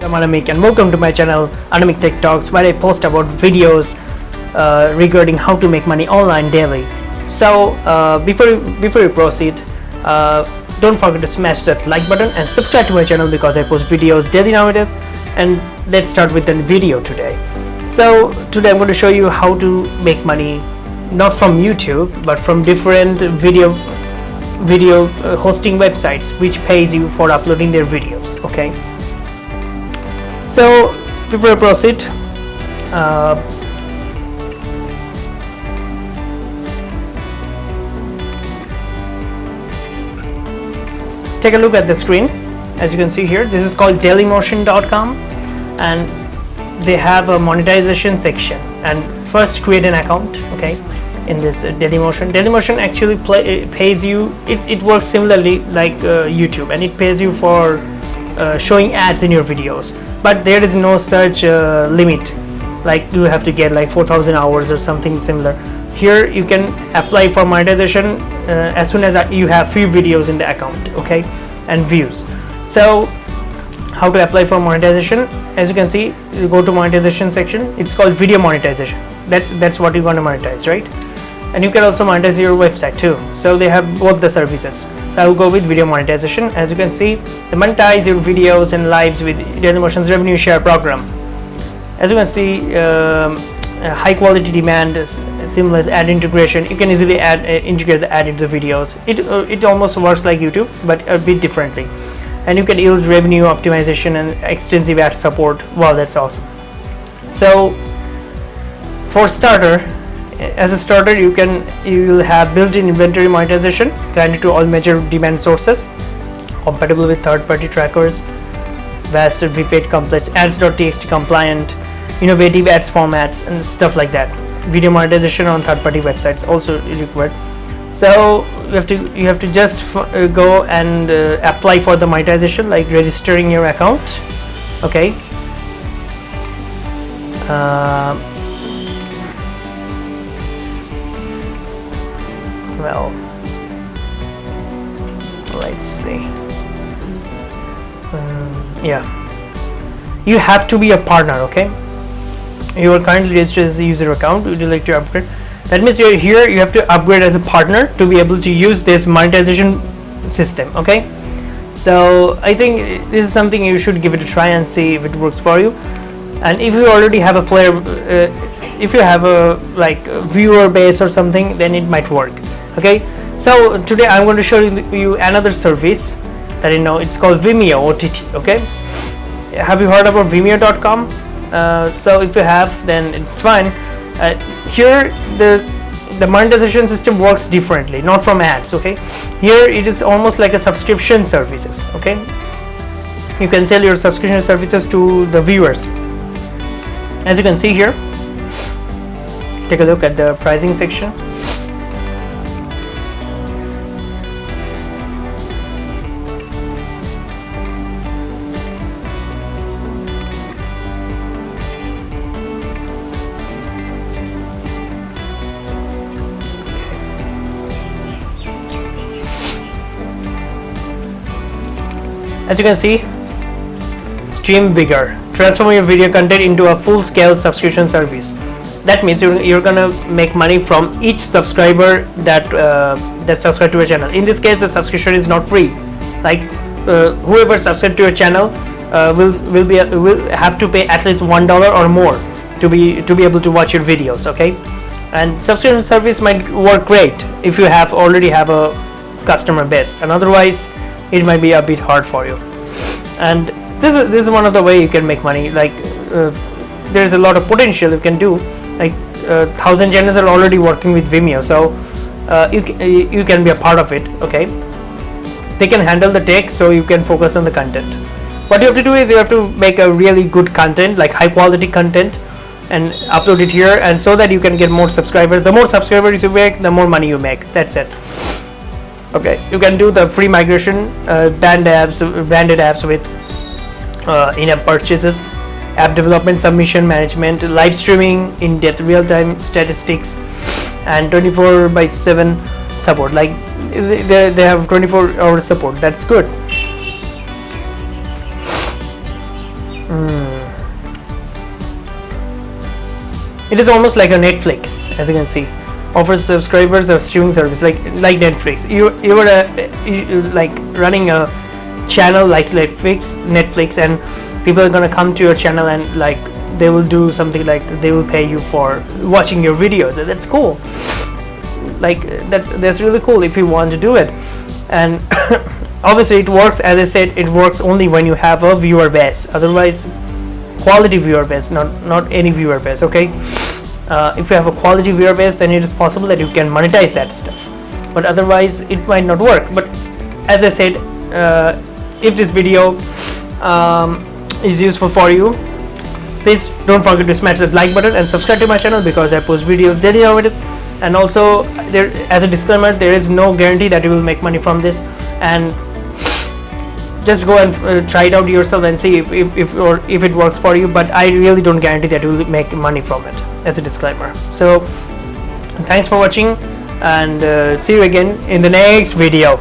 I'm Anamik and welcome to my channel Anamik Tech Talks, where I post about videos regarding how to make money online daily. So before we proceed, don't forget to smash that like button and subscribe to my channel because I post videos daily nowadays. And let's start with the video today. So today I'm going to show you how to make money not from YouTube but from different video hosting websites which pays you for uploading their videos. Okay, so before I proceed, take a look at the screen. As you can see here, this is called dailymotion.com and they have a monetization section. And first create an account, okay, in this Dailymotion. Dailymotion actually pays you, it works similarly like YouTube, and it pays you for showing ads in your videos, but there is no such limit, like you have to get like 4,000 hours or something similar. Here you can apply for monetization as soon as you have few videos in the account, okay, and views. So how to apply for monetization? As you can see, you go to monetization section. It's called video monetization. That's what you're going to monetize, right? And you can also monetize your website too. So they have both the services. So I will go with video monetization. As you can see, they monetize your videos and lives with Dailymotion's revenue share program. As you can see, high quality demand, seamless ad integration. You can easily integrate the ad into the videos. It almost works like YouTube, but a bit differently. And you can yield revenue optimization and extensive ad support. Wow, that's awesome. So for starter, as a starter, you will have built-in inventory monetization granted to all major demand sources, compatible with third-party trackers, vast VPAT complex, ads.txt compliant, innovative ads formats, and stuff like that. Video monetization on third-party websites also required. So you have to just go and apply for the monetization, like registering your account. Okay. Well, let's see. Yeah, you have to be a partner. Okay, you are currently registered as a user account. Would you like to upgrade? That means you're here, you have to upgrade as a partner to be able to use this monetization system. Okay, so I think this is something you should give it a try and see if it works for you. And if you already have a player, if you have a viewer base or something, then it might work. Okay, so today I'm going to show you another service that you know. It's called Vimeo OTT. Okay, have you heard about Vimeo.com? So if you have, then it's fine. Here the monetization system works differently, not from ads. Okay, here it is almost like a subscription services. Okay, you can sell your subscription services to the viewers. As you can see here, take a look at the pricing section. As you can see, stream bigger, transform your video content into a full-scale subscription service. That means you're gonna make money from each subscriber that subscribe to your channel. In this case, the subscription is not free. Like whoever subscribes to your channel will have to pay at least $1 or more to be able to watch your videos. Okay, and subscription service might work great if you already have a customer base, and otherwise it might be a bit hard for you. And this is one of the way you can make money. Like there's a lot of potential you can do. Like 1,000 channels are already working with Vimeo, so you can be a part of it. Okay, they can handle the tech, so you can focus on the content. What you have to do is you have to make a really good content, like high quality content, and upload it here, and so that you can get more subscribers. The more subscribers you make, the more money you make. That's it. Okay, you can do the free migration, branded apps with in-app purchases, app development, submission management, live streaming, in-depth real-time statistics, and 24/7 support. Like they have 24-hour support. That's good. It is almost like a Netflix, as you can see. Offers subscribers a streaming service like Netflix. You were like running a channel like Netflix, and people are gonna come to your channel and like they will do something like they will pay you for watching your videos. That's cool. Like that's really cool if you want to do it. And obviously it works, as I said, it works only when you have a viewer base. Otherwise, quality viewer base, not any viewer base. Okay. If you have a quality viewer base, then it is possible that you can monetize that stuff, but otherwise it might not work. But as I said, if this video is useful for you, please don't forget to smash that like button and subscribe to my channel, because I post videos daily nowadays. And also, there, as a disclaimer, there is no guarantee that you will make money from this, and just go and try it out yourself and see if it works for you. But I really don't guarantee that you will make money from it, as a disclaimer. So thanks for watching, and see you again in the next video.